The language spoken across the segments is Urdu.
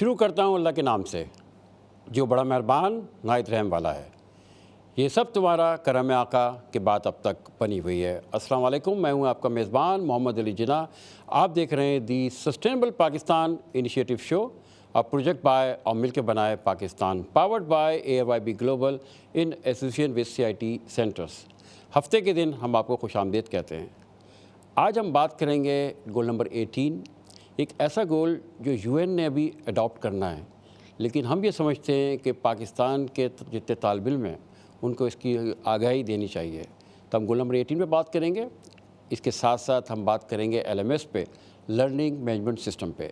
شروع کرتا ہوں اللہ کے نام سے جو بڑا مہربان نہایت رحم والا ہے۔ یہ سب تمہارا کرم آقا کے بات اب تک بنی ہوئی ہے۔ السلام علیکم، میں ہوں آپ کا میزبان محمد علی جناح۔ آپ دیکھ رہے ہیں دی سسٹینیبل پاکستان انیشیٹو شو، پروجیکٹ بائے اور مل کے بنائے Pakistan, powered by AIYB global in association with CIT centres. ہفتے کے دن ہم آپ کو خوش آمدید کہتے ہیں۔ آج ہم بات کریں گے گول نمبر 18، ایک ایسا گول جو UN نے ابھی اڈاپٹ کرنا ہے، لیکن ہم یہ سمجھتے ہیں کہ پاکستان کے جتنے طالب علم ہیں ان کو اس کی آگاہی دینی چاہیے۔ تو ہم گول نمبر 18 پہ بات کریں گے، اس کے ساتھ ساتھ ہم بات کریں گے LMS پہ، لرننگ مینجمنٹ سسٹم پہ۔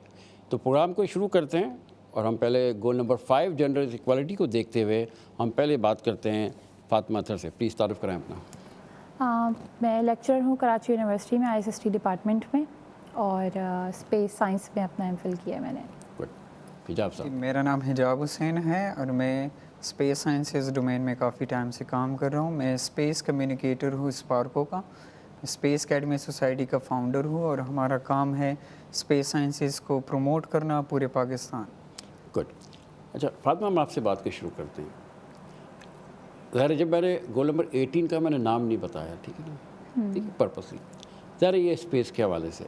تو پروگرام کو شروع کرتے ہیں اور ہم پہلے گول نمبر 5 جنڈر ایکوالٹی کو دیکھتے ہوئے ہم پہلے بات کرتے ہیں فاطمہ اطہر سے۔ پلیز تعارف کرائیں اپنا۔ میں لیکچرر ہوں کراچی یونیورسٹی میں ISST ڈپارٹمنٹ میں، اور اسپیس سائنس میں اپنا MPhil کیا ہے میں نے۔ حجاب صاحب۔ میرا نام حجاب حسین ہے اور میں اسپیس سائنسز ڈومین میں کافی ٹائم سے کام کر رہا ہوں۔ میں اسپیس کمیونیکیٹر ہوں اسپارکو کا، اسپیس اکیڈمی سوسائٹی کا فاؤنڈر ہوں، اور ہمارا کام ہے اسپیس سائنسز کو پروموٹ کرنا پورے پاکستان۔ گڈ۔ اچھا فاطمہ، ہم آپ سے بات کو شروع کرتے ہیں۔ ظاہر ہے جب میں نے گول نمبر 18 کا میں نے نام نہیں بتایا، ٹھیک ہے نا، ٹھیک ہے، پرپسلی۔ ظاہر ہے یہ اسپیس کے حوالے سے،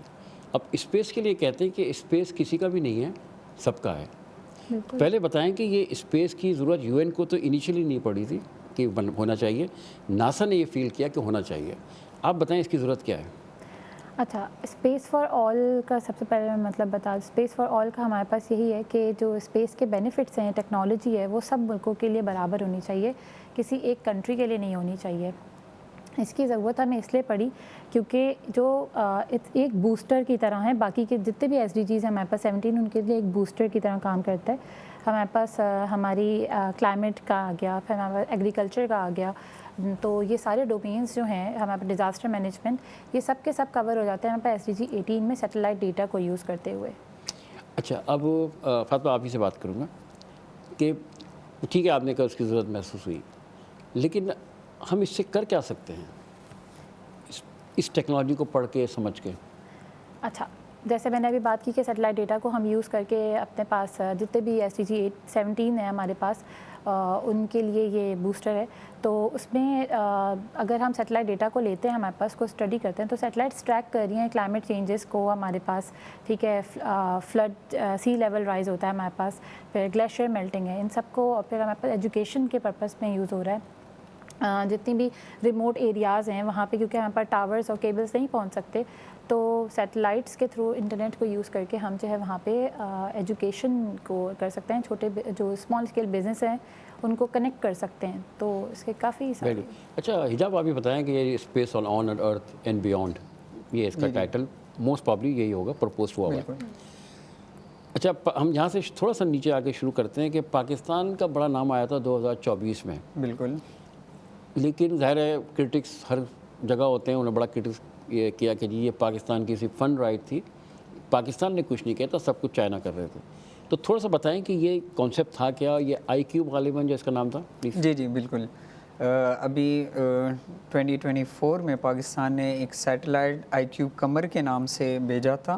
اب اسپیس کے لیے کہتے ہیں کہ اسپیس کسی کا بھی نہیں ہے، سب کا ہے۔ پہلے بتائیں کہ یہ اسپیس کی ضرورت UN کو تو انیشلی نہیں پڑی تھی کہ ہونا چاہیے، ناسا نے یہ فیل کیا کہ ہونا چاہیے۔ آپ بتائیں اس کی ضرورت کیا ہے؟ اچھا، اسپیس فار آل کا سب سے پہلے میں مطلب بتا دوں، اسپیس فار آل کا ہمارے پاس یہی ہے کہ جو اسپیس کے بینیفٹس ہیں، ٹیکنالوجی ہے، وہ سب ملکوں کے لیے برابر ہونی چاہیے، کسی ایک کنٹری کے لیے نہیں ہونی چاہیے۔ اس کی ضرورت ہمیں اس لیے پڑی کیونکہ جو ایک بوسٹر کی طرح ہے، باقی کے جتنے بھی SDGs ہیں ہمارے پاس 17، ان کے لیے ایک بوسٹر کی طرح کام کرتا ہے۔ ہمارے پاس ہماری کلائمیٹ کا آ گیا، پھر ہمارے پاس ایگریکلچر کا آ گیا، تو یہ سارے ڈومینس جو ہیں، ہمارے پاس ڈیزاسٹر مینجمنٹ، یہ سب کے سب کور ہو جاتے ہیں ہمارے پاس SDG 18 میں سیٹلائٹ ڈیٹا کو یوز کرتے ہوئے۔ اچھا، اب فاطمہ آپ ہی سے بات کروں گا کہ ٹھیک ہے آپ نے کہا اس کی ضرورت محسوس ہوئی، لیکن ہم اس سے کر کیا سکتے ہیں اس ٹیکنالوجی کو پڑھ کے سمجھ کے؟ اچھا، جیسے میں نے ابھی بات کی کہ سیٹلائٹ ڈیٹا کو ہم یوز کر کے اپنے پاس جتنے بھی SDG 17 ہیں ہمارے پاس، ان کے لیے یہ بوسٹر ہے۔ تو اس میں اگر ہم سیٹلائٹ ڈیٹا کو لیتے ہیں، ہمارے پاس کو اسٹڈی کرتے ہیں، تو سیٹلائٹس ٹریک کر رہی ہیں کلائمیٹ چینجز کو ہمارے پاس، ٹھیک ہے، فلڈ، سی لیول رائز ہوتا ہے ہمارے پاس، پھر گلیشیئر میلٹنگ ہے، ان سب کو، اور پھر ہمارے پاس ایجوکیشن کے پرپز میں یوز ہو رہا ہے۔ جتنی بھی ریموٹ ایریاز ہیں وہاں پہ، کیونکہ ہمارے پاس ٹاورز اور کیبلز نہیں پہنچ سکتے، تو سیٹلائٹس کے تھرو انٹرنیٹ کو یوز کر کے ہم جو ہے وہاں پہ ایجوکیشن کو کر سکتے ہیں، چھوٹے جو اسمال اسکیل بزنس ہیں ان کو کنیکٹ کر سکتے ہیں، تو اس کے کافی سارے۔ اچھا حجاب، آپ یہ بتائیں کہ یہ space on earth and beyond, یہ اس کا ٹائٹل موسٹ پرابلی یہی ہوگا، پرپوز ہوا ہوا ہے۔ اچھا، ہم یہاں سے تھوڑا سا نیچے آ کے شروع کرتے ہیں کہ پاکستان کا بڑا نام آیا تھا 2024 میں، بالکل، لیکن ظاہر ہے کرٹکس ہر جگہ ہوتے ہیں، انہوں نے بڑا کرٹکس یہ کیا کہ جی یہ پاکستان کی صرف فن رائٹ تھی، پاکستان نے کچھ نہیں کیا تھا، سب کچھ چائنا کر رہے تھے۔ تو تھوڑا سا بتائیں کہ یہ کانسیپٹ تھا کیا، یہ IQ غالباً جو اس کا نام تھا، پلیز۔ جی بالکل۔ ابھی 2024 میں پاکستان نے ایک سیٹلائٹ IQ قمر کے نام سے بھیجا تھا۔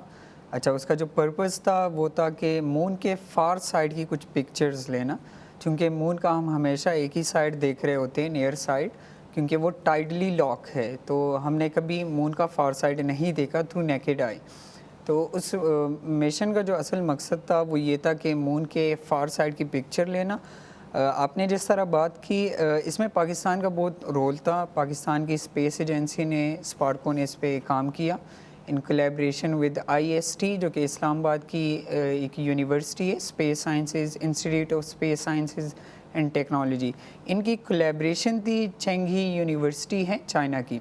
اچھا، اس کا جو پرپز تھا وہ تھا کہ مون کے فار سائڈ کی کچھ پکچرز لینا، چونکہ مون کا ہم ہمیشہ ایک ہی سائڈ دیکھ رہے ہوتے ہیں، نیئر سائڈ، کیونکہ وہ ٹائڈلی لاک ہے، تو ہم نے کبھی مون کا فار سائڈ نہیں دیکھا تھرو نیکڈ آئی۔ تو اس مشن کا جو اصل مقصد تھا وہ یہ تھا کہ مون کے فار سائڈ کی پکچر لینا۔ آپ نے جس طرح بات کی، اس میں پاکستان کا بہت رول تھا۔ پاکستان کی اسپیس ایجنسی نے، اسپارکو نے اس پہ کام کیا ان کولیبریشن ود IST، جو کہ اسلام آباد کی ایک یونیورسٹی ہے، space sciences institute of space sciences and technology. ان کی کولیبریشن تھی، چنگھی یونیورسٹی ہے چائنا کی۔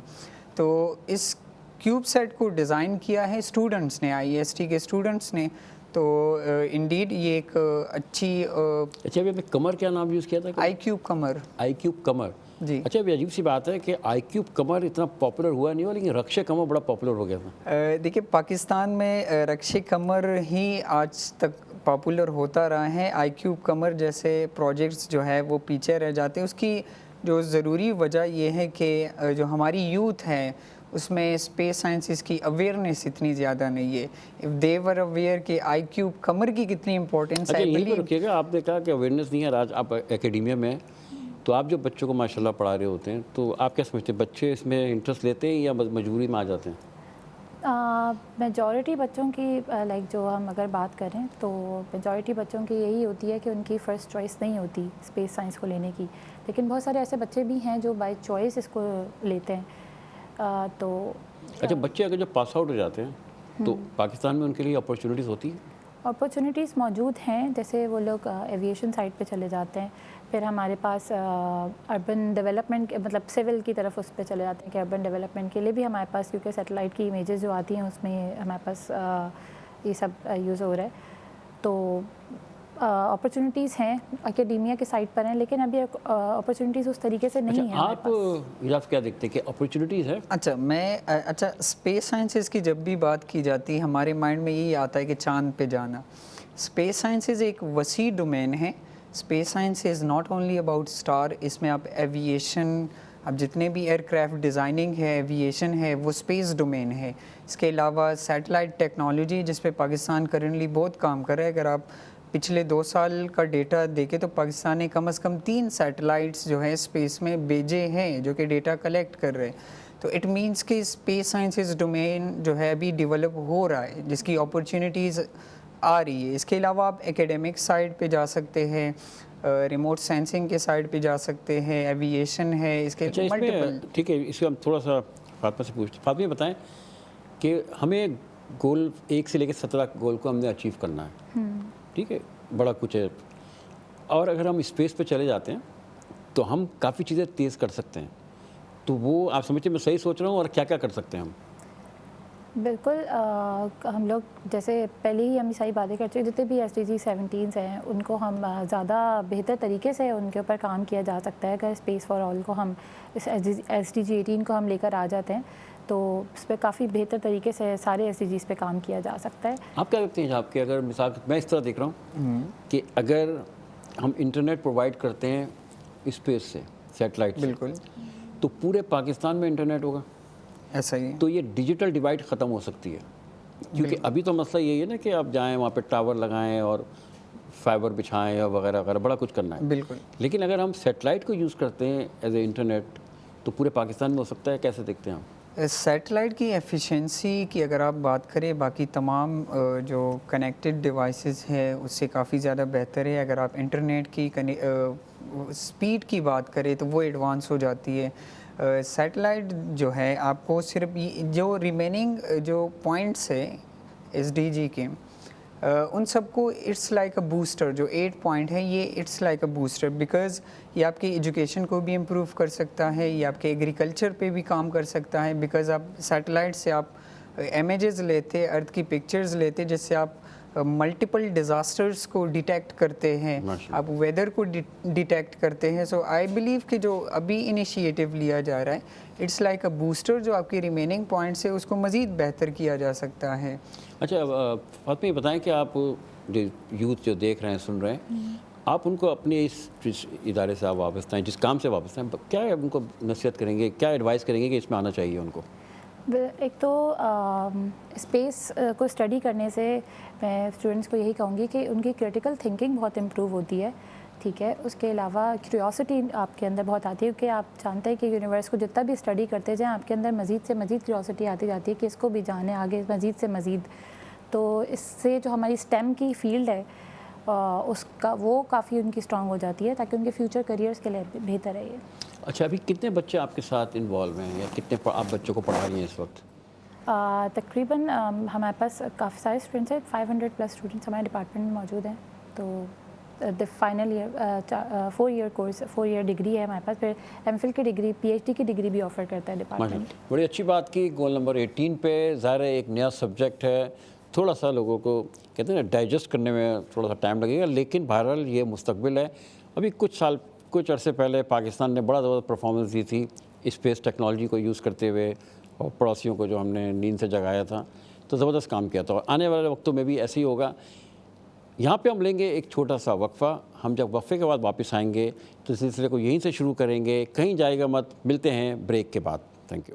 تو اس کیوب سیٹ کو ڈیزائن کیا ہے اسٹوڈنٹس نے، IST کے اسٹوڈنٹس نے۔ تو انڈیڈ یہ ایک اچھی اچھا، ابھی میں قمر کیا نام یوز کیا تھا؟ IQ قمر۔ IQ قمر، جی۔ اچھا، ابھی عجیب سی بات ہے کہ IQ قمر اتنا پاپولر ہوا نہیں ہوا، لیکن رکشے قمر بڑا پاپولر ہو گیا تھا۔ دیکھیے، پاکستان میں رکشے قمر ہی آج تک پاپولر ہوتا رہا ہے۔ IQ قمر جیسے پروجیکٹس جو ہے وہ پیچھے رہ جاتے ہیں۔ اس کی جو ضروری وجہ یہ ہے کہ جو ہماری یوتھ ہے اس میں اسپیس سائنسز کی اویئرنیس اتنی زیادہ نہیں ہے. اف دے ور اویئر کہ آئی کیوب کمر کی کتنی امپورٹنس ہے. اچھا یہیں پہ رکیے گا, آپ نے کہا کہ اویئرنیس نہیں ہے, آج آپ اکیڈیمیا میں ہیں تو آپ جو بچوں کو ماشاء اللہ پڑھا رہے ہوتے ہیں تو آپ کیا سمجھتے ہیں بچے اس میں انٹرسٹ لیتے ہیں یا مجبوری میں آ جاتے ہیں؟ میجورٹی بچوں کی لائک جو ہم اگر بات کریں تو میجورٹی بچوں کی یہی ہوتی ہے کہ ان کی فرسٹ چوائس نہیں ہوتی اسپیس سائنس کو لینے کی, لیکن بہت سارے ایسے بچے بھی ہیں جو بائی چوائس اس کو لیتے ہیں. تو اچھا بچے اگر جب پاس آؤٹ ہو جاتے ہیں تو پاکستان میں ان کے لیے اپرچونیٹیز ہوتی ہیں؟ اپرچونیٹیز موجود ہیں, جیسے وہ لوگ ایویشن سائٹ پہ چلے جاتے ہیں, پھر ہمارے پاس اربن ڈیولپمنٹ مطلب سول کی طرف اس پہ چلے جاتے ہیں کہ اربن ڈیولپمنٹ کے لیے بھی ہمارے پاس, کیونکہ سیٹلائٹ کی امیجز جو آتی ہیں اس میں ہمارے پاس یہ سب یوز ہو رہا ہے. تو اپرچونیٹیز ہیں اکیڈیمیا کے سائٹ پر ہیں, لیکن ابھی اپرچونیٹیز اس طریقے سے نہیں ہیں. آپ اجاز کیا دیکھتے ہیں کہ اپرچونیٹیز ہے؟ اچھا اسپیس سائنسز کی جب بھی بات کی جاتی ہے ہمارے مائنڈ میں یہی آتا ہے کہ چاند پہ جانا. اسپیس سائنسز ایک وسیع ڈومین ہے. Space science is not only about star, اس میں آپ ایویشن, اب جتنے بھی ایئر کرافٹ ڈیزائننگ ہے, ایویشن ہے, وہ اسپیس ڈومین ہے. اس کے علاوہ سیٹلائٹ ٹیکنالوجی جس پہ پاکستان کرنٹلی بہت کام کر رہا ہے. اگر آپ پچھلے 2 سال کا ڈیٹا دیکھیں تو پاکستان نے کم از کم 3 سیٹلائٹس جو ہے اسپیس میں بھیجے ہیں جو کہ ڈیٹا کلیکٹ کر رہے ہیں. تو اٹ مینس کہ اسپیس سائنسز ڈومین جو ہے ابھی ڈیولپ ہو رہا ہے جس کی اپرچونیٹیز آ رہی ہے. اس کے علاوہ آپ ایکیڈیمک سائڈ پہ جا سکتے ہیں, ریموٹ سینسنگ کے سائڈ پہ جا سکتے ہیں, ایویشن ہے, اس کے ملٹیپل. ٹھیک ہے, اس کو ہم تھوڑا سا فاطمہ سے پوچھتے ہیں. فاطمہ بتائیں کہ ہمیں گول 1 سے لے کے 17 گول کو ہم نے اچیو کرنا ہے, ٹھیک ہے, بڑا کچھ ہے, اور اگر ہم اسپیس پہ چلے جاتے ہیں تو ہم کافی چیزیں تیز کر سکتے ہیں. تو وہ آپ سمجھتے ہیں میں صحیح سوچ رہا ہوں, اور کیا کیا کر سکتے ہیں ہم؟ بالکل, ہم لوگ جیسے پہلے ہی ہم صحیح باتیں کر چکے, جتنے بھی SDG 17 ہیں ان کو ہم زیادہ بہتر طریقے سے ان کے اوپر کام کیا جا سکتا ہے. اگر اسپیس فار آل کو ہم اس SDG 18 کو ہم لے کر آ جاتے ہیں تو اس پہ کافی بہتر طریقے سے سارے SDGs پہ کام کیا جا سکتا ہے. آپ کیا لگتے ہیں جناب کہ اگر مثال میں اس طرح دیکھ رہا ہوں کہ اگر ہم انٹرنیٹ پرووائڈ کرتے ہیں اسپیس سے, سیٹلائٹ سے, بالکل, تو پورے پاکستان میں انٹرنیٹ ہوگا, ایسا ہی, تو یہ ڈیجیٹل ڈیوائڈ ختم ہو سکتی ہے. کیونکہ ابھی تو مسئلہ یہی ہے نا کہ آپ جائیں وہاں پہ ٹاور لگائیں اور فائبر بچھائیں اور وغیرہ وغیرہ, بڑا کچھ کرنا ہے. بالکل. لیکن اگر ہم سیٹلائٹ کو یوز کرتے ہیں ایز اے انٹرنیٹ تو پورے پاکستان میں ہو سکتا ہے. کیسے دیکھتے ہیں آپ؟ سیٹلائٹ کی ایفیشنسی کی اگر آپ بات کریں باقی تمام جو کنیکٹڈ ڈیوائسز ہیں اس سے کافی زیادہ بہتر ہے. اگر آپ انٹرنیٹ کی سپیڈ کی بات کریں تو وہ ایڈوانس ہو جاتی ہے. سیٹلائٹ جو ہے آپ کو صرف جو ریمیننگ جو پوائنٹس ہے SDG کے, ان سب کو اٹس لائک اے بوسٹر. جو 8 پوائنٹ ہیں یہ it's like a booster, because یہ آپ کی ایجوکیشن کو بھی امپروو کر سکتا ہے, یہ آپ کے ایگریکلچر پہ بھی کام کر سکتا ہے. بیکاز آپ سیٹلائٹ سے آپ امیجز لیتے, ارتھ کی پکچرز لیتے, جس سے آپ ملٹیپل ڈیزاسٹرز کو ڈیٹیکٹ کرتے ہیں, آپ ویدر کو ڈیٹیکٹ کرتے ہیں. سو آئی بلیو کہ جو ابھی انیشیٹو لیا جا رہا ہے اٹس لائک اے بوسٹر, جو آپ کی ریمیننگ پوائنٹس ہے اس کو مزید بہتر کیا جا سکتا ہے. اچھا فاطمہ یہ بتائیں کہ آپ جو یوتھ جو دیکھ رہے ہیں, سن رہے ہیں, آپ ان کو اپنے اس ادارے سے آپ وابستہ ہیں, جس کام سے وابستہ ہیں, کیا ان کو نصیحت کریں گے, کیا ایڈوائز کریں گے کہ اس میں آنا چاہیے ان کو؟ ایک تو اسپیس کو اسٹڈی کرنے سے میں اسٹوڈنٹس کو یہی کہوں گی کہ ان کی کریٹیکل تھنکنگ بہت امپروو ہوتی ہے, ٹھیک ہے. اس کے علاوہ کیوریوسٹی آپ کے اندر بہت آتی ہے, کیونکہ آپ جانتے ہیں کہ یونیورس کو جتنا بھی اسٹڈی کرتے جائیں آپ کے اندر مزید سے مزید کیوریوسٹی آتی جاتی ہے کہ اس کو بھی جانیں آگے مزید سے مزید. تو اس سے جو ہماری STEM کی فیلڈ ہے اس کا وہ کافی ان کی اسٹرانگ ہو جاتی ہے, تاکہ ان کے فیوچر کریئرس کے لیے بہتر ہے یہ. اچھا ابھی کتنے بچے آپ کے ساتھ انوالو ہیں یا کتنے آپ بچوں کو پڑھا رہی ہیں اس وقت؟ تقریباً ہمارے پاس کافی سارے اسٹوڈنٹس ہیں, 500+ اسٹوڈنٹس ہمارے ڈپارٹمنٹ میں موجود ہیں. تو final year 4 year course 4 year degree ہے ہمارے پاس, پھر MPhil کی ڈگری PhD کی ڈگری بھی آفر کرتا ہے ڈپارٹمنٹ. بڑی اچھی بات کی. گول نمبر 18 پہ ظاہر ہے ایک نیا سبجیکٹ ہے, تھوڑا سا لوگوں کو کہتے ہیں نا ڈائجسٹ کرنے میں تھوڑا سا ٹائم لگے گا, لیکن بہرحال یہ مستقبل ہے. ابھی کچھ عرصے پہلے پاکستان نے بڑا زبردست پرفارمنس دی تھی اسپیس ٹیکنالوجی کو یوز کرتے ہوئے, اور پڑوسیوں کو جو ہم نے نیند سے جگایا تھا, تو زبردست کام کیا تھا. اور آنے والے وقتوں میں بھی ایسے ہی ہوگا. یہاں پہ ہم لیں گے ایک چھوٹا سا وقفہ. ہم جب وقفے کے بعد واپس آئیں گے تو سلسلے کو یہیں سے شروع کریں گے, کہیں جائے گا مت. ملتے ہیں بریک کے بعد. Thank you.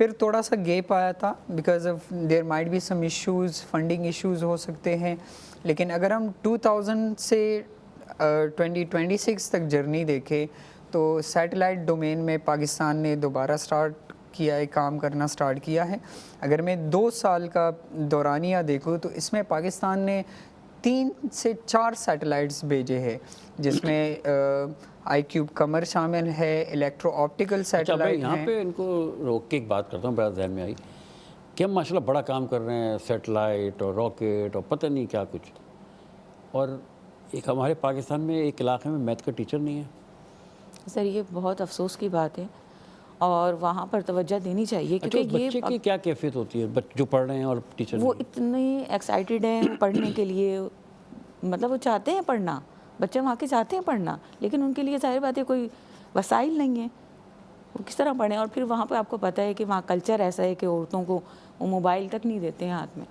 پھر تھوڑا سا گیپ آیا تھا because of there might be some issues, funding issues ہو سکتے ہیں. لیکن اگر ہم 2000 سے 2026 تک جرنی دیکھیں تو سیٹلائٹ ڈومین میں پاکستان نے دوبارہ سٹارٹ کیا ہے، کام کرنا سٹارٹ کیا ہے. اگر میں 2 سال کا دورانیہ دیکھوں تو اس میں پاکستان نے 3 سے 4 سیٹلائٹس بھیجے ہیں، جس میں آئی کیوب قمر شامل ہے، الیکٹرو آپٹیکل اچھا میں سیٹلائٹ یہاں ہیں. پہ ان کو روک کے ایک بات کرتا ہوں، بڑا ذہن میں آئی کہ ہم ماشاء اللہ بڑا کام کر رہے ہیں، سیٹلائٹ اور راکٹ اور پتہ نہیں کیا کچھ، اور ایک ہمارے پاکستان میں ایک علاقے میں میتھ کا ٹیچر نہیں ہے. سر یہ بہت افسوس کی بات ہے اور وہاں پر توجہ دینی چاہیے، اچھا کیونکہ اس بچے کی کیا کیفیت ہوتی ہے جو پڑھ رہے ہیں اور ٹیچر وہ نہیں؟ اتنے ایکسائٹیڈ ہیں پڑھنے کے لیے، مطلب وہ چاہتے ہیں پڑھنا، بچے وہاں کے چاہتے ہیں پڑھنا، لیکن ان کے لیے ظاہر بات ہے کوئی وسائل نہیں ہیں، وہ کس طرح پڑھیں. اور پھر وہاں پہ آپ کو پتہ ہے کہ وہاں کلچر ایسا ہے کہ عورتوں کو وہ موبائل تک نہیں دیتے ہیں ہاتھ میں،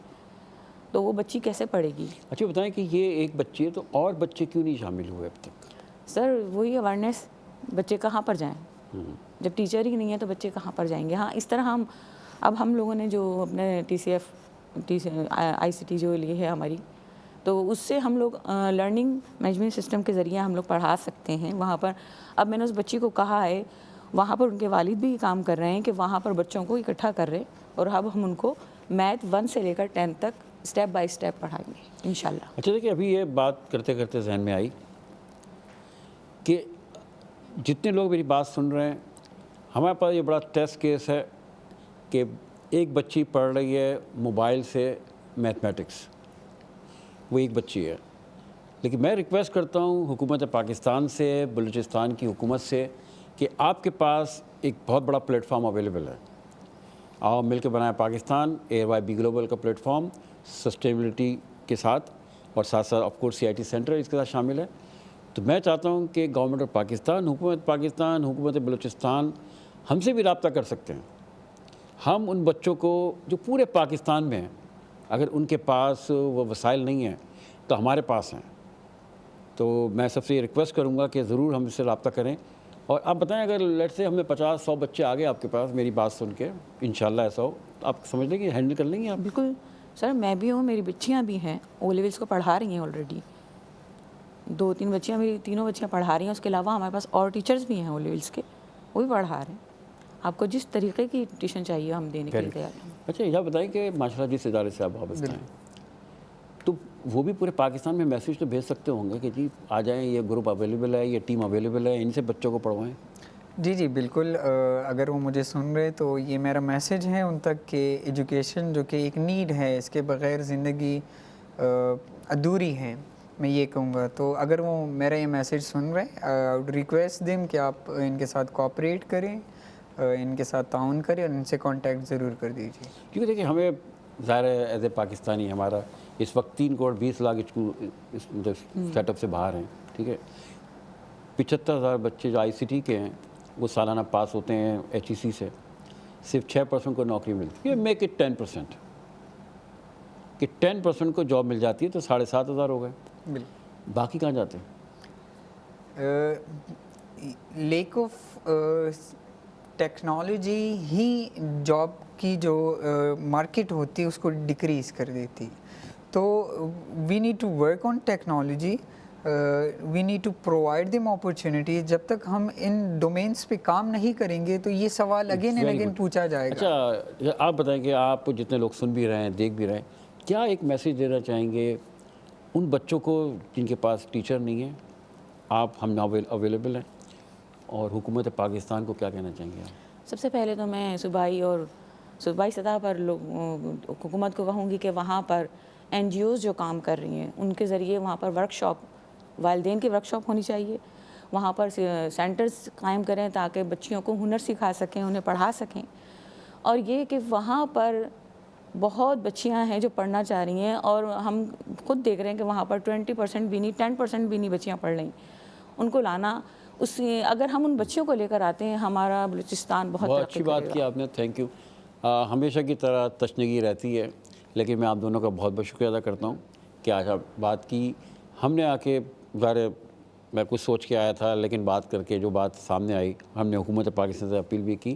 تو وہ بچی کیسے پڑھے گی؟ اچھا بتائیں کہ یہ ایک بچی ہے تو اور بچے کیوں نہیں شامل ہوئے اب تک؟ سر وہی اویئرنیس، بچے کہاں پر جائیں جب ٹیچر ہی نہیں ہے تو بچے کہاں پر جائیں گے. ہاں اس طرح ہم لوگوں نے جو اپنے آئی سی ٹی جو لی ہے ہماری، تو اس سے ہم لوگ لرننگ مینجمنٹ سسٹم کے ذریعے ہم لوگ پڑھا سکتے ہیں وہاں پر. اب میں نے اس بچی کو کہا ہے، وہاں پر ان کے والد بھی کام کر رہے ہیں کہ وہاں پر بچوں کو اکٹھا کر رہے، اور اب ہم ان کو میتھ 1 سے لے کر 10 تک اسٹیپ بائی اسٹیپ پڑھائیں گے انشاءاللہ. اچھا دیکھیے ابھی یہ بات کرتے کرتے ذہن میں آئی کہ جتنے لوگ میری بات سن رہے ہیں، ہمارے پاس یہ بڑا ٹیسٹ کیس ہے کہ ایک بچی پڑھ رہی ہے موبائل سے میتھمیٹکس، وہ ایک بچی ہے. لیکن میں ریکویسٹ کرتا ہوں حکومت پاکستان سے، بلوچستان کی حکومت سے، کہ آپ کے پاس ایک بہت بڑا پلیٹ فارم اویلیبل ہے. آؤ مل کے بنائیں پاکستان، اے وائی بی گلوبل کا پلیٹ فارم سسٹینیبلٹی کے ساتھ، اور ساتھ ساتھ آف کورس CIT سینٹر اس کے ساتھ شامل ہے. تو میں چاہتا ہوں کہ گورنمنٹ آف پاکستان، حکومت بلوچستان ہم سے بھی رابطہ کر سکتے ہیں. ہم ان بچوں کو جو پورے پاکستان میں ہیں، اگر ان کے پاس وہ وسائل نہیں ہیں تو ہمارے پاس ہیں. تو میں سب سے یہ ریکویسٹ کروں گا کہ ضرور ہم اس سے رابطہ کریں. اور آپ بتائیں اگر لیٹ سے ہمیں 50-100 بچے آ گئے آپ کے پاس میری بات سن کے، انشاءاللہ ایسا ہو، آپ سمجھ لیں کہ ہینڈل کر لیں گے آپ؟ بالکل سر، میں بھی ہوں، میری بچیاں بھی ہیں، او لیولس کو پڑھا رہی ہیں آلریڈی. 2-3 بچیاں، میری تینوں بچیاں پڑھا رہی ہیں. اس کے علاوہ ہمارے پاس اور ٹیچرز بھی ہیں او لیولس کے، وہ بھی پڑھا رہے ہیں. آپ کو جس طریقے کی ٹیوشن چاہیے ہم دینے کے لیے تیار ہیں. اچھا یہ بتائیں کہ ماشاء اللہ جس ادارے سے آپ وابستہ ہیں تو وہ بھی پورے پاکستان میں میسیج تو بھیج سکتے ہوں گے کہ جی آ جائیں، یہ گروپ اویلیبل ہے، یہ ٹیم اویلیبل ہے، ان سے بچوں کو پڑھوائیں. جی بالکل. اگر وہ مجھے سن رہے تو یہ میرا میسیج ہے ان تک کہ ایجوکیشن جو کہ ایک نیڈ ہے، اس کے بغیر زندگی ادھوری ہے، میں یہ کہوں گا. تو اگر وہ میرا یہ میسیج سن رہے، ریکویسٹ دیں کہ آپ ان کے ساتھ کوآپریٹ کریں، ان کے ساتھ تعاون کریں اور ان سے کانٹیکٹ ضرور کر دیجیے. کیونکہ دیکھیں ہمیں ظاہر ہے ایز اے پاکستانی ہمارا اس وقت 3 کروڑ 20 لاکھ اسکول اس سیٹ اپ سے باہر ہیں. ٹھیک ہے، 75,000 بچے جو ICT کے ہیں وہ سالانہ پاس ہوتے ہیں HEC سے، صرف 6% کو نوکری ملتی ہے. میک اٹ 10%، کہ 10% کو جاب مل جاتی ہے تو 7,500 ہو گئے. بالکل. باقی کہاں جاتے ہیں؟ Lack of technology he job کی جو مارکیٹ ہوتی ہے اس کو ڈکریز کر دیتی. تو we need to work on technology, we need to provide them opportunities. جب تک ہم ان ڈومینس پہ کام نہیں کریں گے تو یہ سوال اگین اینڈ اگین پوچھا جائے گا. اچھا آپ بتائیں کہ آپ جتنے لوگ سن بھی رہے ہیں، دیکھ بھی رہے ہیں، کیا ایک میسیج دینا چاہیں گے ان بچوں کو جن کے پاس ٹیچر نہیں ہیں؟ آپ ہم اویلیبل ہیں، اور حکومت پاکستان کو کیا کہنا چاہیں گے آپ؟ سب سے پہلے تو میں صوبائی سطح پر حکومت کو کہوں گی کہ وہاں پر NGOs جو کام کر رہی ہیں ان کے ذریعے وہاں پر ورک شاپ، والدین کی ورک شاپ ہونی چاہیے. وہاں پر سینٹرز قائم کریں تاکہ بچیوں کو ہنر سکھا سکیں، انہیں پڑھا سکیں. اور یہ کہ وہاں پر بہت بچیاں ہیں جو پڑھنا چاہ رہی ہیں، اور ہم خود دیکھ رہے ہیں کہ وہاں پر 20% بھی نہیں، 10% بھی نہیں بچیاں پڑھ رہی. ان کو لانا، اگر ہم ان بچیوں کو لے کر آتے ہیں، ہمارا بلوچستان بہت اچھی بات کی آپ نے، تھینک یو. ہمیشہ کی طرح تشنگی رہتی ہے، لیکن میں آپ دونوں کا بہت بہت شکریہ ادا کرتا ہوں کہ آج آپ بات کی. ہم نے آ کے ظاہر میں کچھ سوچ کے آیا تھا، لیکن بات کر کے جو بات سامنے آئی، ہم نے حکومت پاکستان سے اپیل بھی کی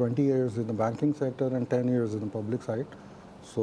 20 years in the banking sector and 10 years in the public side. So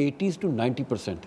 80 to 90%।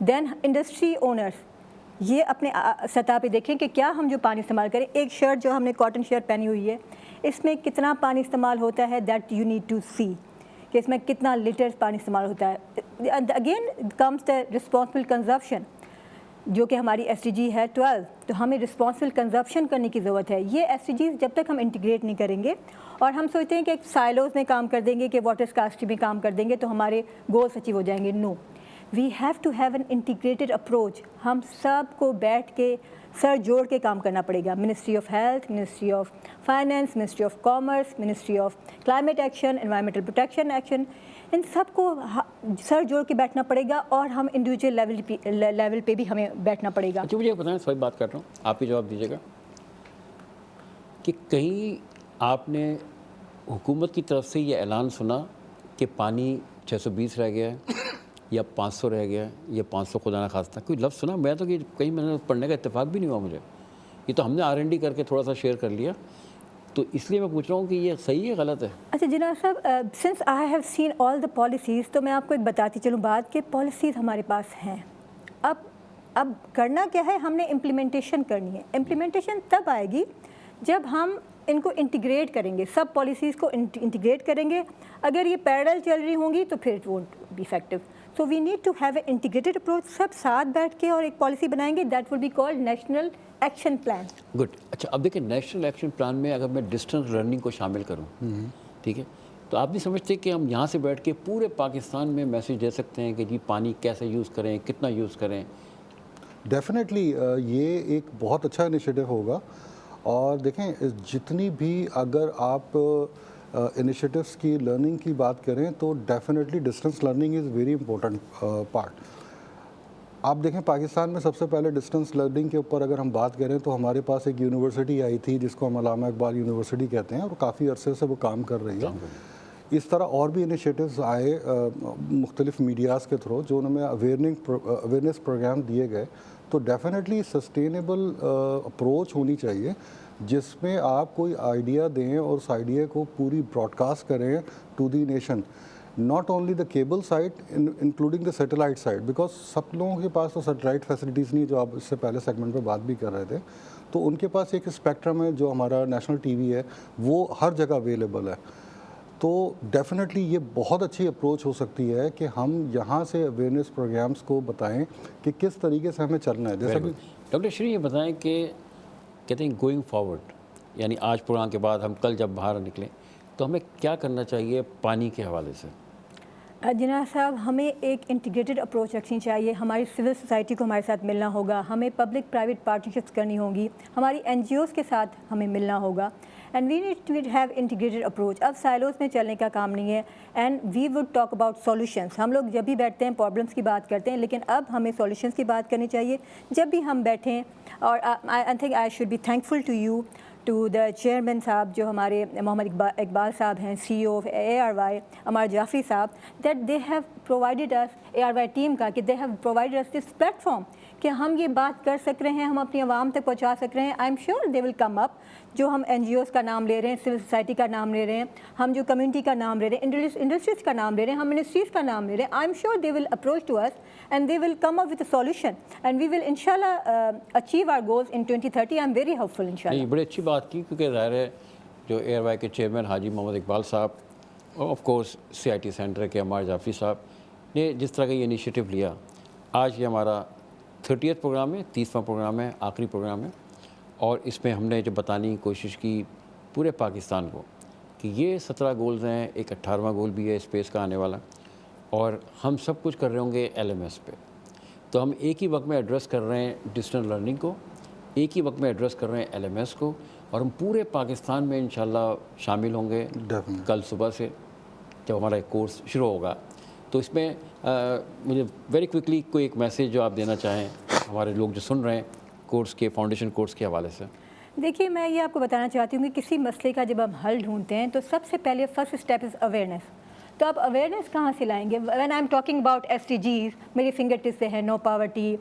Then industry owners یہ اپنے سطح پہ دیکھیں کہ کیا ہم جو پانی استعمال کریں. ایک شرٹ جو ہم نے کاٹن شرٹ پہنی ہوئی ہے اس میں کتنا پانی استعمال ہوتا ہے, دیٹ یو نیڈ ٹو سی کہ اس میں کتنا لیٹرز پانی استعمال ہوتا ہے. Again comes the responsible consumption جو کہ ہماری ایس ڈی جی ہے 12. تو ہمیں رسپانسبل کنزپشن کرنے کی ضرورت ہے. یہ ایس ڈی جیز جب تک ہم انٹیگریٹ نہیں کریں گے اور ہم سوچتے ہیں کہ ایک سائلوز میں کام کر دیں گے کہ واٹر اسکارسٹی میں کام کر دیں گے تو ہمارے گولس اچیو ہو جائیں گے. No, we have to have an integrated approach. ہم سب کو بیٹھ کے سر جوڑ کے کام کرنا پڑے گا. Ministry of health, ministry of finance, ministry of commerce, ministry of climate action, environmental protection action, ان سب کو سر جوڑ کے بیٹھنا پڑے گا اور ہم انڈیویجول لیول پہ بھی ہمیں بیٹھنا پڑے گا. اچھا مجھے بتائیں, سوال بات کر رہا ہوں, آپ ہی جواب دیجیے گا کہ کہیں آپ نے حکومت کی طرف سے یہ اعلان سنا کہ پانی 620 رہ گیا ہے یا 500 رہ گیا ہے یا 500 خدا نخواستہ, کوئی لفظ سنا؟ میں تو کہ کہیں میں نے پڑھنے کا اتفاق بھی نہیں ہوا مجھے. یہ تو ہم نے R&D کر کے تھوڑا سا شیئر کر لیا, تو اس لیے میں پوچھ رہا ہوں کہ یہ صحیح ہے غلط ہے؟ اچھا جناب صاحب, since I have seen all the policies, تو میں آپ کو ایک بتاتی چلوں بات کہ پالیسیز ہمارے پاس ہیں. اب کرنا کیا ہے, ہم نے امپلیمنٹیشن کرنی ہے. امپلیمنٹیشن تب آئے گی جب ہم ان کو انٹیگریٹ کریں گے, سب پالیسیز کو انٹیگریٹ کریں گے. اگر یہ پیرل چل رہی ہوں گی تو پھر it won't be effective. So we need to have a integrated approach. سب ساتھ بیٹھ کے اور ایک پالیسی بنائیں گے, that will be called national action plan. Good. اچھا اب دیکھیں, نیشنل ایکشن پلان میں اگر میں ڈسٹینس لرننگ کو شامل کروں, ٹھیک ہے, تو آپ بھی سمجھتے کہ ہم یہاں سے بیٹھ کے پورے پاکستان میں میسیج دے سکتے ہیں کہ جی پانی کیسے یوز کریں, کتنا یوز کریں؟ ڈیفینیٹلی یہ ایک بہت اچھا انیشیٹو ہوگا. اور دیکھیں جتنی بھی اگر آپ انیشیٹوس کی لرننگ کی بات کریں تو definitely distance learning is very important part. آپ دیکھیں پاکستان میں سب سے پہلے ڈسٹینس لرننگ کے اوپر اگر ہم بات کریں تو ہمارے پاس ایک یونیورسٹی آئی تھی جس کو ہم علامہ اقبال یونیورسٹی کہتے ہیں, اور کافی عرصے سے وہ کام کر رہی ہے. اس طرح اور بھی انیشیٹوز آئے مختلف میڈیاز کے تھرو جو انہوں نے اویئرنیس پروگرام دیے گئے. تو ڈیفینیٹلی سسٹینیبل اپروچ ہونی چاہیے جس میں آپ کوئی آئیڈیا دیں اور اس آئیڈیا کو پوری براڈ کاسٹ کریں to the nation, not only the cable site including the satellite site, because سب لوگوں کے پاس تو سیٹلائٹ فیسلٹیز نہیں, جو آپ اس سے پہلے سیگمنٹ پہ بات بھی کر رہے تھے. تو ان کے پاس ایک اسپیکٹرم ہے جو ہمارا نیشنل ٹی وی ہے, وہ ہر جگہ اویلیبل ہے. تو ڈیفینیٹلی یہ بہت اچھی اپروچ ہو سکتی ہے کہ ہم یہاں سے اویئرنیس پروگرامس کو بتائیں کہ کس طریقے سے ہمیں چلنا ہے. جیسے کہ ڈاکٹر شری یہ بتائیں کہ کہتے ہیں گوئنگ فارورڈ, یعنی آج پروگرام کے بعد ہم کل جب باہر نکلیں تو ہمیں کیا کرنا چاہیے پانی کے حوالے سے؟ جناب صاحب, ہمیں ایک انٹیگریٹڈ اپروچ رکھنی چاہیے. ہماری سول سوسائٹی کو ہمارے ساتھ ملنا ہوگا, ہمیں پبلک پرائیویٹ پارٹنرشپس کرنی ہوگی, ہماری NGOs کے ساتھ ہمیں ملنا ہوگا. And we need to have integrated approach. اب سائلوز میں چلنے کا کام نہیں ہے. And we would talk about solutions. ہم لوگ جب بھی بیٹھتے ہیں پرابلمس کی بات کرتے ہیں, لیکن اب ہمیں سولوشنس کی بات کرنی چاہیے جب بھی ہم بیٹھیں. اور I think I should be thankful to you, to the chairman صاحب جو ہمارے محمد اقبال صاحب ہیں, CEO of ARY, Ammar Jafri صاحب, that they have provided us, ARY team کا, کہ they have provided us this platform کہ ہم یہ بات کر سک رہے ہیں, ہم اپنی عوام تک پہنچا سک رہے ہیں. I am sure they will come اپ. جو ہم NGOs کا نام لے رہے ہیں, سول سوسائٹی کا نام لے رہے ہیں, ہم جو کمیونٹی کا نام لے رہے ہیں, انڈسٹریز کا نام لے رہے ہیں, ہم منسٹریز کا نام لے رہے ہیں, I am sure they will approach to us and they will come up with a solution and we will انشاءاللہ achieve our goals in 2030. I am very hopeful انشاءاللہ. بڑی اچھی بات کی, کیونکہ ظاہر ہے جو ARY کے چیئرمین حاجی محمد اقبال صاحب اور آف کورس CIT سینٹر کے عمار جعفری صاحب نے جس طرح کا یہ انیشیٹو لیا, آج یہ ہمارا 30th پروگرام ہے, 30واں پروگرام ہے, آخری پروگرام ہے, اور اس میں ہم نے جو بتانے کی کوشش کی پورے پاکستان کو کہ یہ 17 گولز ہیں, ایک 18واں گول بھی ہے اسپیس کا آنے والا, اور ہم سب کچھ کر رہے ہوں گے LMS پہ. تو ہم ایک ہی وقت میں ایڈریس کر رہے ہیں ڈسٹینس لرننگ کو, ایک ہی وقت میں ایڈریس کر رہے ہیں LMS کو, اور ہم پورے پاکستان میں انشاءاللہ شامل ہوں گے کل صبح سے جب ہمارا ایک کورس شروع ہوگا. تو اس میں مجھے ویری کوئکلی کوئی ایک میسیج جو آپ دینا چاہیں ہمارے لوگ جو سن رہے ہیں کورس کے, فاؤنڈیشن کورس کے حوالے سے. دیکھیے میں یہ آپ کو بتانا چاہتی ہوں کہ کسی مسئلے کا جب ہم حل ڈھونڈتے ہیں تو سب سے پہلے فرسٹ اسٹیپ از اویئرنیس. تو آپ اویئرنیس کہاں سے لائیں گے؟ When I am talking about SDGs, میری فنگر ٹپس سے ہے نو پاورٹی,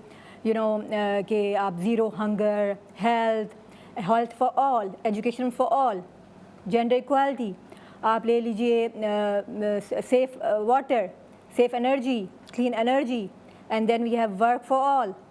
کہ آپ zero hunger, health for all, education for all, gender equality, آپ لے لیجئے safe water, safe energy, clean energy, and then we have work for all,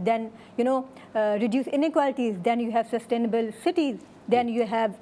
then reduce inequalities, then you have sustainable cities, then you have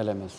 LMS?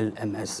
LMS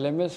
LMS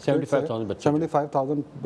75,000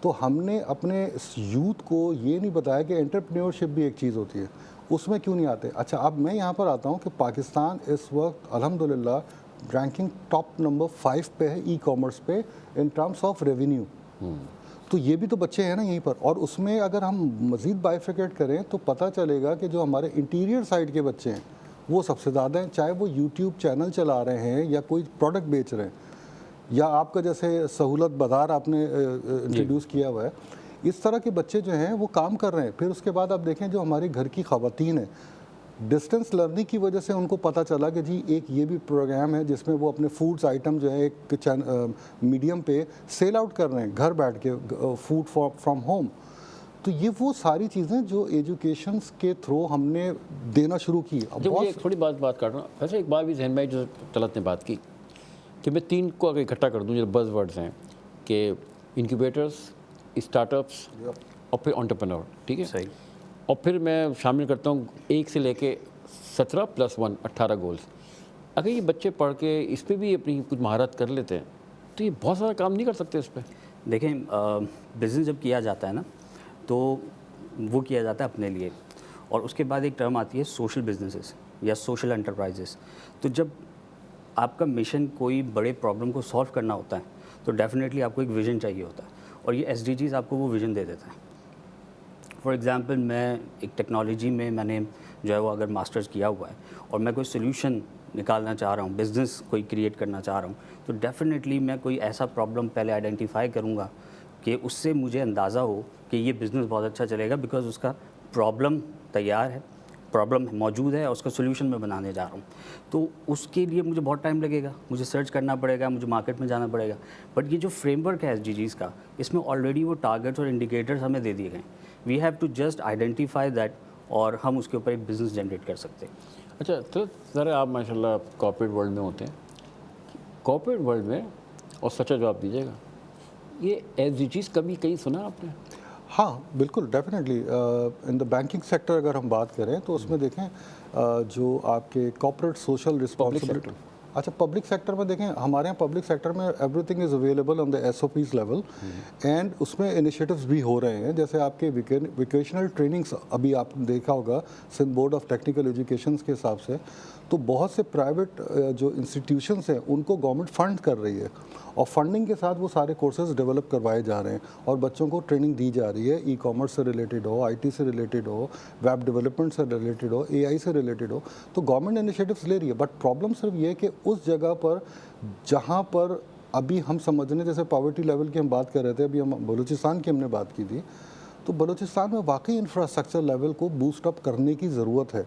تو ہم نے اپنے یوتھ کو یہ نہیں بتایا کہ انٹرپرینیورشپ بھی ایک چیز ہوتی ہے, اس میں کیوں نہیں آتے. اچھا اب میں یہاں پر آتا ہوں کہ پاکستان اس وقت الحمدللہ رینکنگ ٹاپ نمبر 5 پہ ہے ای کامرس پہ ان ٹرمس آف ریونیو. تو یہ بھی تو بچے ہیں نا یہیں پر, اور اس میں اگر ہم مزید بائیفیکیٹ کریں تو پتہ چلے گا کہ جو ہمارے انٹیریئر سائڈ کے بچے ہیں وہ سب سے زیادہ ہیں, چاہے وہ یوٹیوب چینل چلا رہے ہیں یا کوئی پروڈکٹ بیچ رہے ہیں, یا آپ کا جیسے سہولت بازار آپ نے انٹروڈیوس کیا ہوا ہے, اس طرح کے بچے جو ہیں وہ کام کر رہے ہیں. پھر اس کے بعد آپ دیکھیں جو ہماری گھر کی خواتین ہیں, ڈسٹینس لرننگ کی وجہ سے ان کو پتہ چلا کہ جی ایک یہ بھی پروگرام ہے جس میں وہ اپنے فوڈز آئٹم جو ہے ایک میڈیم پہ سیل آؤٹ کر رہے ہیں گھر بیٹھ کے, فوڈ فرام ہوم. تو یہ وہ ساری چیزیں جو ایجوکیشنس کے تھرو ہم نے دینا شروع کی. جب مجھے ایک تھوڑی بات کر رہا ہوں, ویسے ایک بات بھی ذہن میں جو طلعت نے بات کی کہ میں 3 کو اگر اکٹھا کر دوں جو بز ورڈز ہیں کہ انکیوبیٹرز, اسٹارٹ اپس اور پھر انٹرپرینور, ٹھیک ہے صحیح. اور پھر میں شامل کرتا ہوں 1 سے لے کے 17 + 1 18 گولز. اگر یہ بچے پڑھ کے اس پہ بھی اپنی کچھ مہارت کر لیتے ہیں تو یہ بہت سارا کام نہیں کر سکتے اس پہ. دیکھیں بزنس جب کیا جاتا ہے نا تو وہ کیا جاتا ہے اپنے لیے, اور اس کے بعد ایک ٹرم آتی ہے سوشل بزنسز یا سوشل انٹرپرائزز. تو جب آپ کا مشن کوئی بڑے پرابلم کو سالو کرنا ہوتا ہے تو ڈیفینیٹلی آپ کو ایک ویژن چاہیے ہوتا ہے, اور یہ SDGs آپ کو وہ ویژن دے دیتا ہے. فار ایگزامپل میں ایک ٹیکنالوجی میں نے جو ہے وہ اگر ماسٹرز کیا ہوا ہے اور میں کوئی سلیوشن نکالنا چاہ رہا ہوں, بزنس کوئی کریٹ کرنا چاہ رہا ہوں, تو ڈیفینیٹلی میں کوئی ایسا پرابلم پہلے آئیڈینٹیفائی کروں گا کہ اس سے مجھے اندازہ ہو کہ یہ بزنس بہت اچھا چلے گا, بیکاز اس کا پرابلم تیار ہے, پرابلم موجود ہے اور اس کا سولوشن میں بنانے جا رہا ہوں. تو اس کے لیے مجھے بہت ٹائم لگے گا, مجھے سرچ کرنا پڑے گا, مجھے مارکیٹ میں جانا پڑے گا. بٹ یہ جو فریم ورک ہے SDGs کا, اس میں آلریڈی وہ ٹارگیٹس اور انڈیکیٹرز ہمیں دے دیے گئے ہیں. We have to just identify that, اور ہم اس کے اوپر ایک بزنس جنریٹ کر سکتے ہیں. اچھا تو ذرا آپ ماشاء اللہ کارپوریٹ ورلڈ میں ہوتے ہیں, کارپوریٹ ورلڈ میں, اور سچا جواب دیجیے گا, یہ SDGs کبھی کہیں سنا آپ نے؟ ہاں بالکل, definitely. In the banking sector اگر ہم بات کریں تو اس میں دیکھیں جو آپ کے کارپوریٹ سوشل رسپانسبلٹی, اچھا پبلک سیکٹر میں دیکھیں ہمارے یہاں پبلک سیکٹر میں everything is available on the SOPs level, and اس میں انیشیٹوز بھی ہو رہے ہیں. جیسے آپ کے ویکیشنل ٹریننگس ابھی آپ نے دیکھا ہوگا Sindh board of technical educations کے حساب سے, تو بہت سے پرائیویٹ جو انسٹیٹیوشنس ہیں ان کو گورنمنٹ فنڈ کر رہی ہے, اور فنڈنگ کے ساتھ وہ سارے کورسز ڈیولپ کروائے جا رہے ہیں اور بچوں کو ٹریننگ دی جا رہی ہے. ای کامرس سے ریلیٹڈ ہو, IT سے ریلیٹڈ ہو, ویب ڈیولپمنٹ سے ریلیٹڈ ہو, AI سے ریلیٹڈ ہو, تو گورنمنٹ انیشیٹوز لے رہی ہے. بٹ پرابلم صرف یہ ہے کہ اس جگہ پر جہاں پر ابھی ہم سمجھنے, جیسے پاورٹی لیول کی ہم بات کر رہے تھے, ابھی ہم بلوچستان کی ہم نے بات کی تھی, تو بلوچستان میں واقعی انفراسٹرکچر لیول کو بوسٹ اپ کرنے کی ضرورت ہے.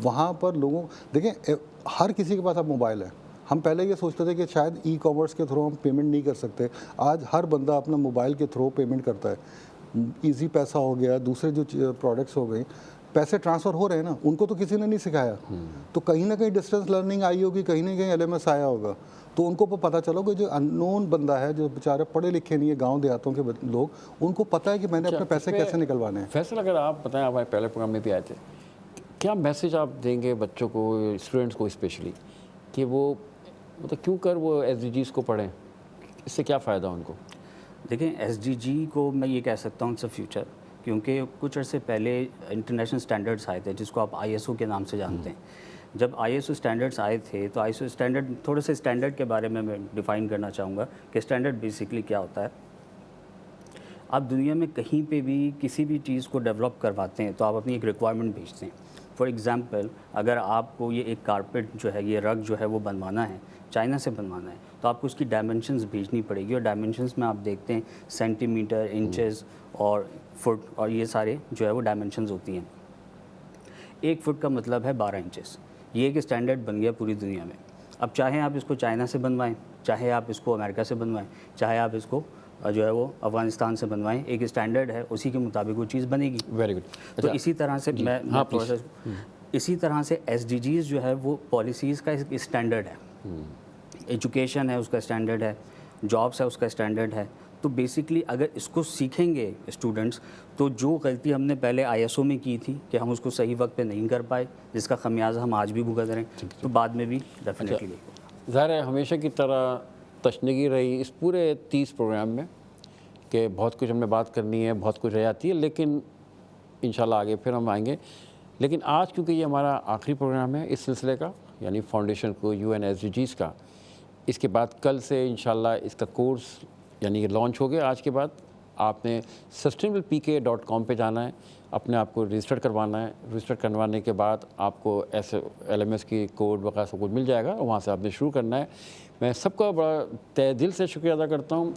وہاں پر لوگوں, دیکھیں ہر کسی کے پاس اب موبائل ہے. ہم پہلے یہ سوچتے تھے کہ شاید ای کامرس کے تھرو ہم پیمنٹ نہیں کر سکتے, آج ہر بندہ اپنا موبائل کے تھرو پیمنٹ کرتا ہے. ایزی پیسہ ہو گیا, دوسرے جو پروڈکٹس ہو گئیں, پیسے ٹرانسفر ہو رہے ہیں نا, ان کو تو کسی نے نہیں سکھایا. تو کہیں نہ کہیں ڈسٹینس لرننگ آئی ہوگی, کہیں نہ کہیں LMS آیا ہوگا, تو ان کو پتہ چلو کہ جو ان نون بندہ ہے, جو بیچارے پڑھے لکھے نہیں ہے, گاؤں دیہاتوں کے لوگ, ان کو پتہ ہے کہ میں نے اپنے پیسے کیسے نکلوانے ہیں. فیصل اگر آپ بتائیں, آپ پہلے پروگرام میں بھی آئے تھے, کیا میسیج آپ دیں گے بچوں کو, اسٹوڈنٹس کو اسپیشلی, کہ وہ مطلب کیوں کر وہ SDGs کو پڑھیں, اس سے کیا فائدہ ان کو؟ دیکھیں SDG کو میں یہ کہہ سکتا ہوں اٹس اے فیوچر, کیونکہ کچھ عرصے پہلے انٹرنیشنل اسٹینڈرڈس آئے تھے جس کو آپ ISO کے نام سے جانتے ہیں. جب ISO اسٹینڈرڈس آئے تھے تو ISO اسٹینڈرڈ, تھوڑے سے اسٹینڈرڈ کے بارے میں ڈیفائن کرنا چاہوں گا کہ اسٹینڈرڈ بیسکلی کیا ہوتا ہے. آپ دنیا میں کہیں پہ بھی کسی بھی چیز کو ڈیولپ کرواتے ہیں تو آپ اپنی ایک ریکوائرمنٹ بھیجتے ہیں. فار ایگزامپل اگر آپ کو یہ ایک کارپیٹ جو ہے, یہ رگ جو ہے وہ بنوانا ہے, چائنا سے بنوانا ہے, تو آپ کو اس کی ڈائمنشنز بھیجنی پڑے گی, اور ڈائمنشنز میں آپ دیکھتے ہیں سینٹی میٹر, انچز اور فٹ, اور یہ سارے جو ہے وہ ڈائمنشنز ہوتی ہیں. 1 فٹ کا مطلب ہے 12 انچز. یہ ایک اسٹینڈرڈ بن گیا پوری دنیا میں. اب چاہے آپ اس کو چائنا سے بنوائیں, چاہے آپ اس کو امریکہ سے بنوائیں, چاہے آپ اس کو جو ہے وہ افغانستان سے بنوائیں, ایک اسٹینڈرڈ ہے, اسی کے مطابق وہ چیز بنے گی. Very good. تو اسی طرح سے میں اسی طرح سے SDGs جو ہے وہ پالیسیز کا ایک اسٹینڈرڈ ہے. ایجوکیشن ہے اس کا اسٹینڈرڈ ہے, جابس ہے اس کا اسٹینڈرڈ ہے. تو بیسکلی اگر اس کو سیکھیں گے اسٹوڈنٹس, تو جو غلطی ہم نے پہلے ISO میں کی تھی کہ ہم اس کو صحیح وقت پہ نہیں کر پائے, جس کا خمیازہ ہم آج بھی بھگت رہے ہیں, تو بعد میں بھی ڈیفینیٹلی. ظاہر ہے ہمیشہ کی طرح تشنگی رہی اس پورے 30 پروگرام میں کہ بہت کچھ ہم نے بات کرنی ہے, بہت کچھ رہ جاتی ہے, لیکن انشاءاللہ آگے پھر ہم آئیں گے. لیکن آج کیونکہ یہ ہمارا آخری پروگرام ہے اس سلسلے کا, یعنی فاؤنڈیشن کو UN SDGs کا, اس کے بعد کل سے انشاءاللہ اس کا کورس یعنی لانچ ہو گیا. آج کے بعد آپ نے sustainablepk.com پہ جانا ہے, اپنے آپ کو رجسٹر کروانا ہے. رجسٹر کروانے کے بعد آپ کو ایسے LMS کی کوڈ وغیرہ سب کچھ مل جائے گا, وہاں سے آپ نے شروع کرنا ہے. میں سب کا بڑا تہ دل سے شکریہ ادا کرتا ہوں,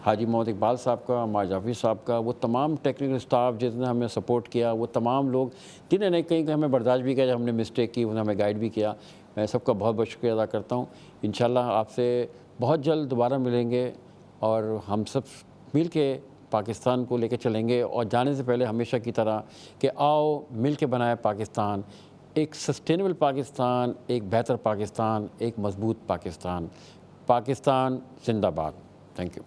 حاجی محمد اقبال صاحب کا, عمار جعفری صاحب کا, وہ تمام ٹیکنیکل اسٹاف جس نے ہمیں سپورٹ کیا, وہ تمام لوگ جنہیں نے کہیں ہمیں برداشت بھی کیا جب ہم نے مسٹیک کی, انہوں نے ہمیں گائیڈ بھی کیا. میں سب کا بہت بہت شکریہ ادا کرتا ہوں. انشاءاللہ آپ سے بہت جلد دوبارہ ملیں گے اور ہم سب مل کے پاکستان کو لے کے چلیں گے. اور جانے سے پہلے ہمیشہ کی طرح کہ آؤ مل کے بنائے پاکستان, ایک سسٹینیبل پاکستان, ایک بہتر پاکستان, ایک مضبوط پاکستان. پاکستان زندہ باد. Thank you.